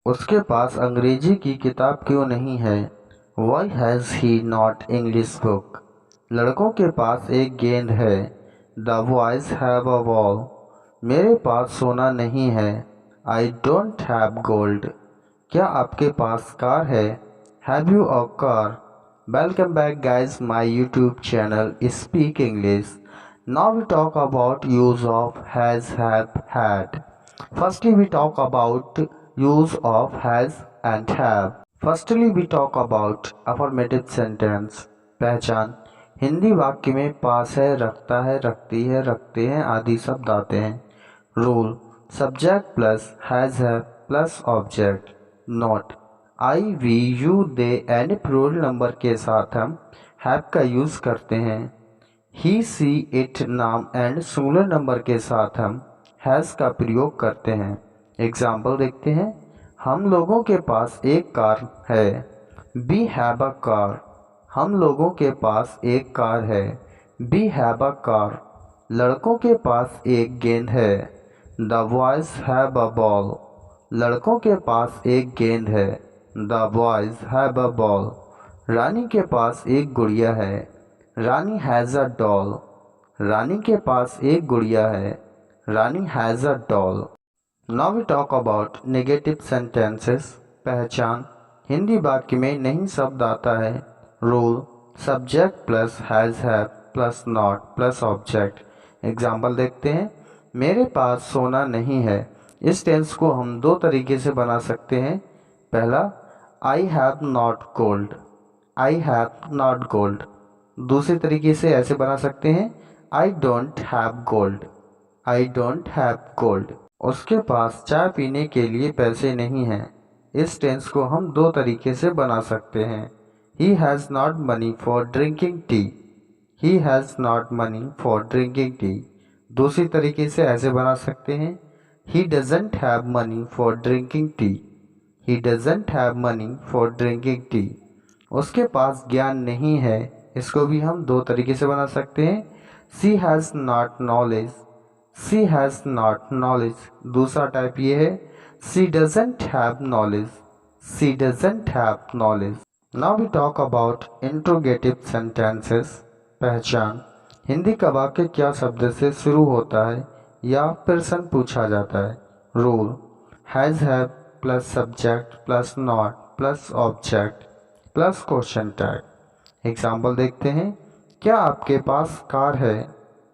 उसके पास अंग्रेजी की किताब क्यों नहीं है? Why has he not English book? लड़कों के पास एक गेंद है। The boys have a ball. मेरे पास सोना नहीं है। I don't have gold. क्या आपके पास कार है? Have you a car? Welcome back guys, my YouTube channel Speak English. Now we talk about use of has, have, had. Firstly we talk about use of has and have. Firstly we talk about affirmative sentence. पहचान। हिंदी वाक्य में पास है, रखता है, रखती है, रखते हैं आदि शब्द आते हैं। रूल। सब्जेक्ट प्लस हैज़ है plus object. Note. I we you they and plural number के साथ हम हैव का यूज़ करते हैं। ही सी इट नाम एंड सिंगुलर नंबर के साथ हम हैज़ का प्रयोग करते हैं। एग्जाम्पल देखते हैं। हम लोगों के पास एक कार है। We have a car. हम लोगों के पास एक कार है। We have a car. लड़कों के पास एक गेंद है। The boys have a ball. लड़कों के पास एक गेंद है। The boys have a ball. Rani के पास एक गुड़िया है। Rani has a doll. रानी के पास एक गुड़िया है। Rani has a doll. Now we talk about negative sentences. पहचान। हिंदी वाक्य में नहीं शब्द आता है। Rule. Subject plus has have plus not plus object. Example देखते हैं। मेरे पास सोना नहीं है। इस टेंस को हम दो तरीके से बना सकते हैं। पहला, I have not gold. I have not gold. दूसरे तरीके से ऐसे बना सकते हैं। I don't have gold. I don't have gold. उसके पास चाय पीने के लिए पैसे नहीं हैं। इस टेंस को हम दो तरीके से बना सकते हैं। He has not money for drinking tea. He has not money for drinking tea. दूसरी तरीके से ऐसे बना सकते हैं। He doesn't have money for drinking tea. He doesn't have money for drinking tea. उसके पास ज्ञान नहीं है। इसको भी हम दो तरीके से बना सकते हैं। She has not knowledge. She has not knowledge. दूसरा टाइप ये है, she doesn't have knowledge. She doesn't have knowledge. Now we talk about interrogative sentences. पहचान। हिंदी का वाक्य क्या शब्द से शुरू होता है या प्रश्न पूछा जाता है। Rule. Has have plus subject plus not plus object plus question tag. Example देखते हैं। क्या आपके पास कार है?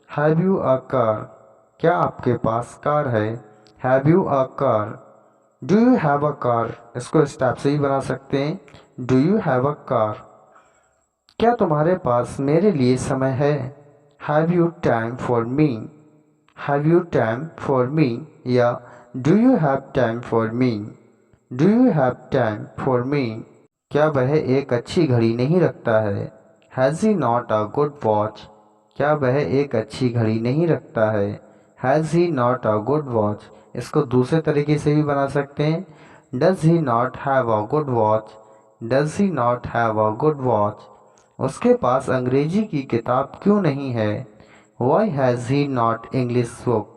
Have you a car? क्या आपके पास कार है? Have you a car? Do you have a car? इसको इस टाइप से ही बना सकते हैं। Do you have a car? क्या तुम्हारे पास मेरे लिए समय है? Have you time for me? Have you time for me या do you have time for me? Do you have time for me? क्या वह एक अच्छी घड़ी नहीं रखता है? Has he not a good watch? क्या वह एक अच्छी घड़ी नहीं रखता है? Has he not a good watch? इसको दूसरे तरीके से भी बना सकते हैं। Does he not have a good watch? Does he not have a good watch? उसके पास अंग्रेजी की किताब क्यों नहीं है? Why has he not English book?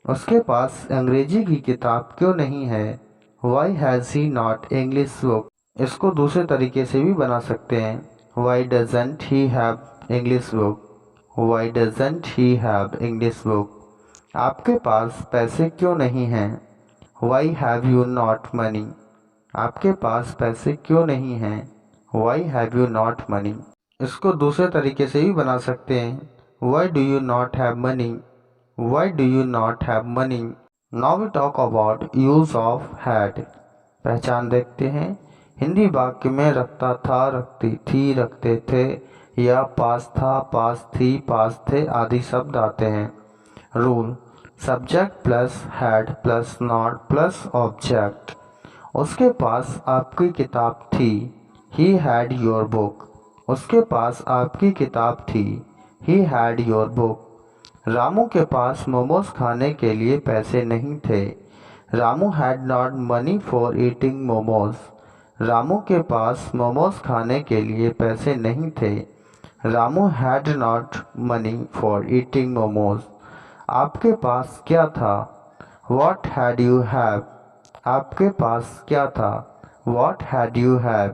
उसके पास अंग्रेजी की किताब क्यों नहीं है? Why has he not English book? इसको दूसरे तरीके से भी बना सकते हैं। Why doesn't he have English book? Why doesn't he have English book? आपके पास पैसे क्यों नहीं हैं? Why have you not money? आपके पास पैसे क्यों नहीं हैं? Why have you not money? इसको दूसरे तरीके से भी बना सकते हैं। Why do you not have money? Why do you not have money? Now we talk about use of had. पहचान देखते हैं। हिंदी वाक्य में रखता था, रखती थी, रखते थे या पास था, पास थी, पास थे आदि शब्द आते हैं। Rule. Subject plus had plus not plus object. उसके पास आपकी किताब थी। He had your book. उसके पास आपकी किताब थी। He had your book. Ramu के पास मोमोज खाने के लिए पैसे नहीं थे। Ramu had not money for eating momos. Ramu के पास मोमोज खाने के लिए पैसे नहीं थे। Ramu had not money for eating momos. आपके पास क्या था? What had you have? आपके पास क्या था? What had you have?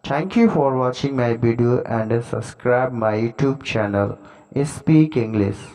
Thank you for watching my video and subscribe my YouTube channel Speak English.